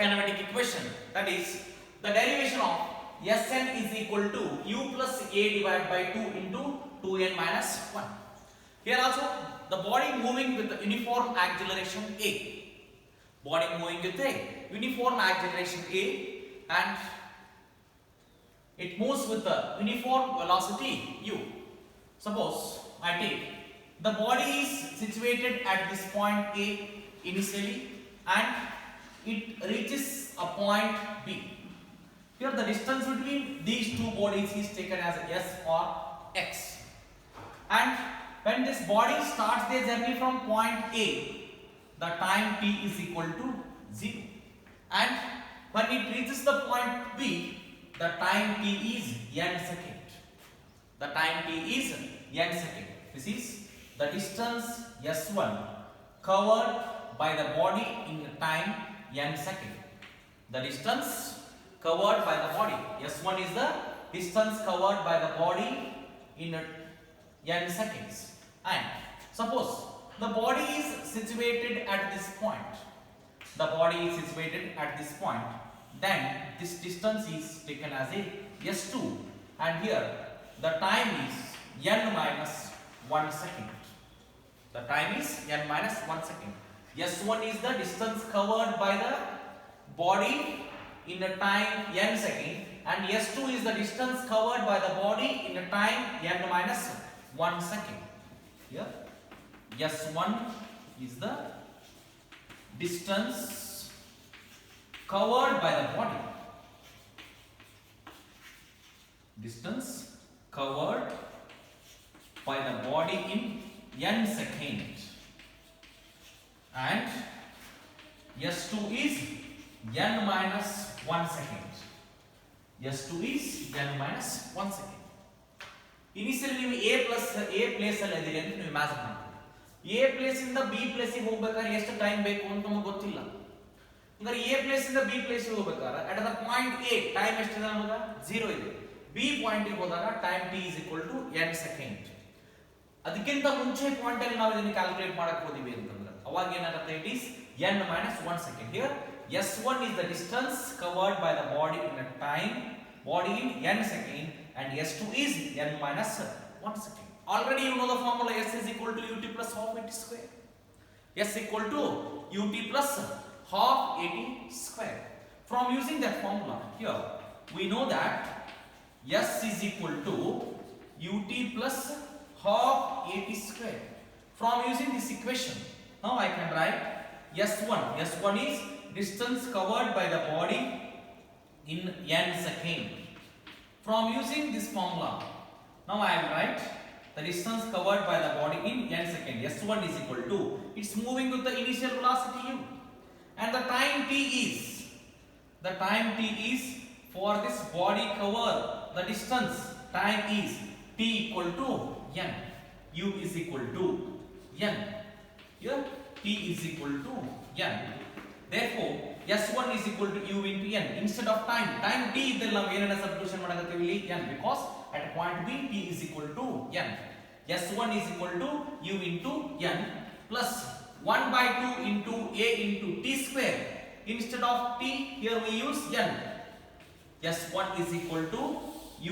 kinematic equation, that is the derivation of Sn is equal to u plus a divided by 2 into 2n minus 1. Here also the body moving with the uniform acceleration a. Body moving with a uniform acceleration a, and it moves with the uniform velocity u. Suppose I take the body is situated at this point A initially and it reaches a point B. Here the distance between these two bodies is taken as S or X. And when this body starts their journey from point A, the time t is equal to 0. And when it reaches the point B, the time t is n second. The time t is n second. This is the distance S1 covered by the body in time n second. The distance covered by the body. S1 is the distance covered by the body in n seconds. And suppose the body is situated at this point. The body is situated at this point. Then this distance is taken as a S2. And here the time is n minus 1 second. The time is n minus 1 second. S1 is the distance covered by the body in a time n second, and S2 is the distance covered by the body in a time n minus 1 second. Here S1 is the distance covered by the body. Distance covered by the body in n second, and S2 is n minus 1 second. S2 is n minus 1 second. Initially ನೀವು a place ಅಲ್ಲಿ ಇದೀರಿ ಅಂತ ನೀವು imagine ಮಾಡ್ತೀರಿ. a place ಇಂದ b place ಗೆ ಹೋಗಬೇಕಾದ್ರೆ ಎಷ್ಟು ಟೈಮ್ ಬೇಕು ಅಂತ ನಮಗೆ ಗೊತ್ತಿಲ್ಲ. ಅಂದ್ರೆ a place ಇಂದ b place ಗೆ ಹೋಗಬೇಕಾದ್ರೆ at the point a time ಎಷ್ಟಿದೆ ನಮಗೆ 0 ಇದೆ. b ಪಾಯಿಂಟ್ ಗೆ ಹೋದಾಗ time t is equal to n second. ಅದಕ್ಕಿಂತ ಮುಂಚೆ ಪಾಯಿಂಟ್ ಅಲ್ಲಿ ನಾವು ಇದನ್ನ ಕ್ಯಾಲ್ಕುಲೇಟ್ ಮಾಡಕ್ಕೆ ಹೋದಿವಿ ಅಂತಂದ್ರೆ ಅವಾಗ ಏನಾಗುತ್ತೆ, it is n minus 1 second. Here S1 is the distance covered by the body in a time body in n second, and S2 is n minus 1 second. Already you know the formula, S is equal to ut plus half at square. S equal to ut plus half at square. From using that formula, here we know that S is equal to ut plus half at square. From using this equation, now I can write S1. S1 is distance covered by the body in n second. From using this formula, now I will write the distance covered by the body in n second. S1 is equal to, it's moving with the initial velocity u, and the time t is for this body cover the distance time is t equal to n. U is equal to n. Here t is equal to n. Therefore S1 is equal to u into n. Instead of time t idella ನಾವು ಏನನ್ನ substitution ಮಾಡಕತ್ತೀವಿ ಇಲ್ಲಿ n, because at point B t is equal to n. S1 is equal to u into n plus 1 by 2 into a into t square. Instead of t, here we use n. S1 is equal to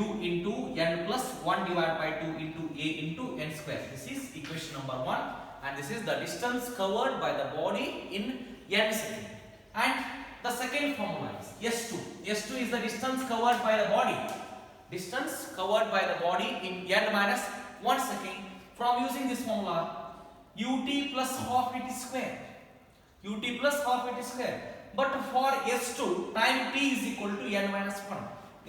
u into n plus 1 divided by 2 into a into n square. This is equation number 1, and this is the distance covered by the body in n second. And the second formula is S2. S2 is the distance covered by the body. Distance covered by the body in n minus 1 second. From using this formula, ut plus half at square. Ut plus half at square. But for S2, time t is equal to n minus 1.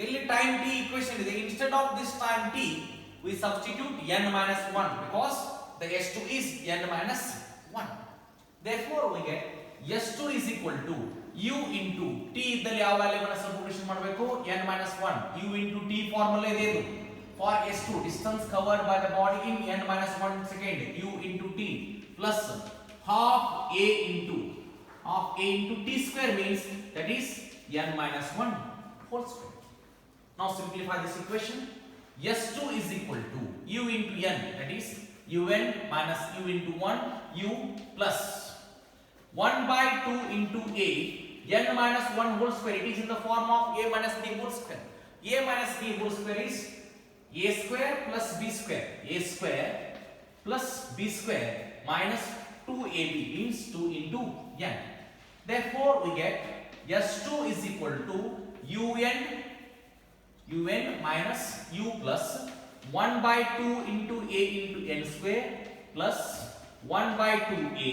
ಇಲ್ಲಿ time t equation is, instead of this time t, we substitute n minus 1 because the S2 is n minus 1. Therefore, we get S2 is equal to u into t ಇದ್ದಲ್ಲಿ ಯಾವ value ಅನ್ನು substitution ಮಾಡಬೇಕು, n minus 1. u into t formula ಇದೆ ಇದು. For S2, distance covered by the body in n minus 1 second, u into t plus half a into t square means that is n minus 1 whole square. Now simplify this equation. S2 is equal to u into n, that is un minus u into 1, u plus 1 by 2 into a n minus 1 whole square. It is in the form of a minus b whole square. A minus b whole square is a square plus b square. A square plus b square minus 2ab means 2 into n. Therefore, we get S2 is equal to un minus u plus 1 by 2 into a into n square plus 1 by 2a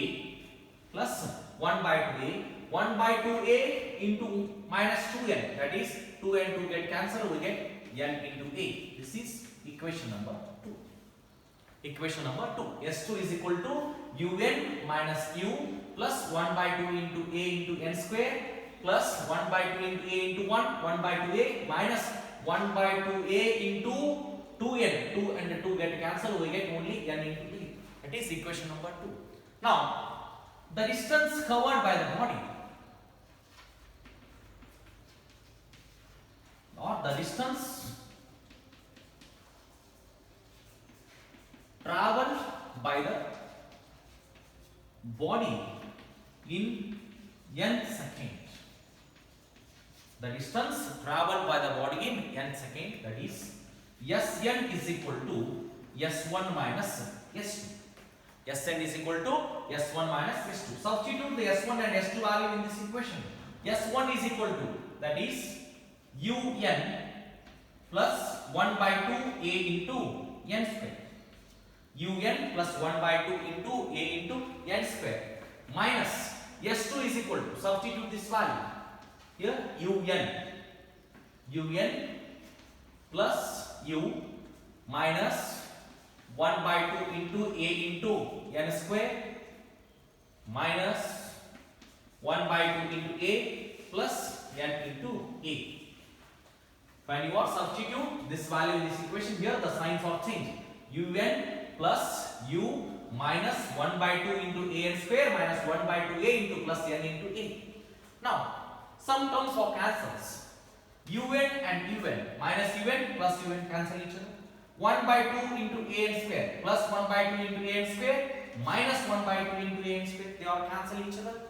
plus 1 by 2a 1 by 2a into minus 2n, that is 2 and 2 get cancelled, we get n into a. This is equation number 2. Equation number 2. S2 is equal to un minus u plus 1 by 2 into a into n square plus 1 by 2 into a into 1 by 2a minus 1 by 2a into 2n. 2 and 2 get cancelled, we get only n into a. That is equation number 2. Now, the distance covered by the body, or the distance traveled by the body in n second. The distance traveled by the body in n second, that is Sn is equal to S1 minus S2. Sn is equal to S1 minus S2. Substitute the S1 and S2 value in this equation. S1 is equal to, that is un plus 1 by 2 a into n square. Un plus 1 by 2 into a into n square minus S2 is equal to, substitute this value here, un plus u minus 1 by 2 into a into n square minus 1 by 2 into a plus n into a. When you are substitute this value in this equation, here the signs are changed. Un plus u minus 1 by 2 into a n square minus 1 by 2a into plus n into a. Now, some terms are cancels. Un and un minus un plus un cancel each other. 1 by 2 into a n square plus 1 by 2 into a n square minus 1 by 2 into a n square, they all cancel each other.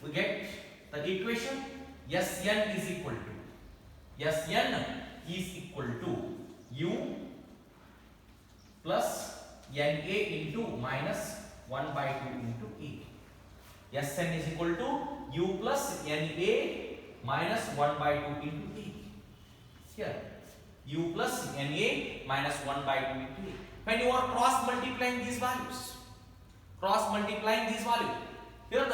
We get the equation Sn is equal to u plus na into minus 1 by 2 into a. Sn is equal to u plus na minus 1 by 2 into a. Here, u plus na minus 1 by 2 into a. When you are cross multiplying these values, here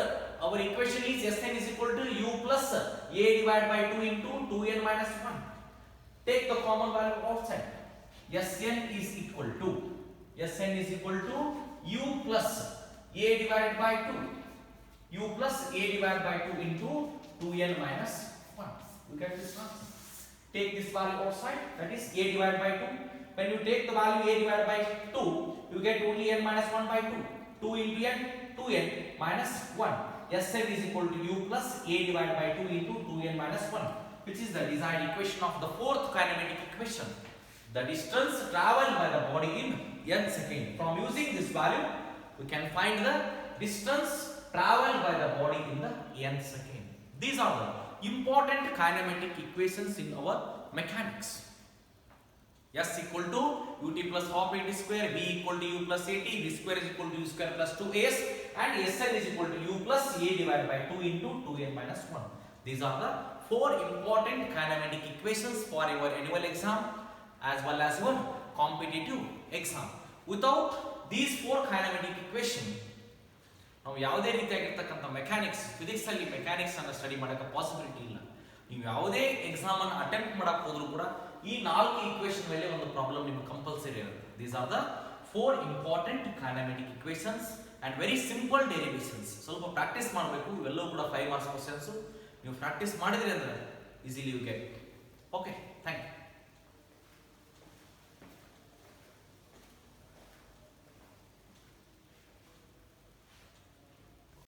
our equation is Sn is equal to u plus a divided by 2 into 2n minus 1. Take the common value outside. Sn is equal to u plus a divided by 2. U plus a divided by 2 into 2n minus 1. You get this answer. Take this value outside, that is a divided by 2. When you take the value a divided by 2, you get only n minus 1 by 2. 2 into n, 2n minus 1. Sn is equal to u plus a divided by 2 into 2n minus 1, which is the desired equation of the fourth kinematic equation. The distance traveled by the body in n second. From using this value, we can find the distance traveled by the body in the n second. These are the important kinematic equations in our mechanics. S equal to ut plus half at square, v equal to u plus at, v square is equal to u square plus 2s, and Sn is equal to u plus a divided by 2 into 2n minus 1. These are the four important kinematic equations for your annual exam as well as your competitive exam. Without these four kinematic equations, ನಾವು ಯಾವುದೇ ರೀತಿಯಾಗಿರ್ತಕ್ಕಂಥ mechanics, physics ಅಲ್ಲಿ mechanics ಅನ್ನು study ಮಾಡಕ್ಕೆ possibility ಇಲ್ಲ. ನೀವು ಯಾವುದೇ exam ಅನ್ನು ಅಟೆಂಪ್ಟ್ ಮಾಡಕ್ಕೆ ಹೋದ್ರೂ ಕೂಡ ಈ 4 ಈಕ್ವೇಷನ್ ಮೇಲೆ ಒಂದು ಪ್ರಾಬ್ಲಮ್ ನಿಮಗೆ ಕಂಪಲ್ಸರಿ ಇರುತ್ತೆ. These are the 4 important kinematic equations and very simple derivations. ಸ್ವಲ್ಪ ಪ್ರಾಕ್ಟೀಸ್ ಮಾಡಬೇಕು. ಇವೆಲ್ಲವೂ ಕೂಡ 5 ಮಾರ್ಕ್ಸ್ ಕ್ವೆಶ್ಚನ್ಸ್. ನೀವು ಪ್ರಾಕ್ಟೀಸ್ ಮಾಡಿದ್ರಿ ಅಂದ್ರೆ easily you get. Okay, thank you.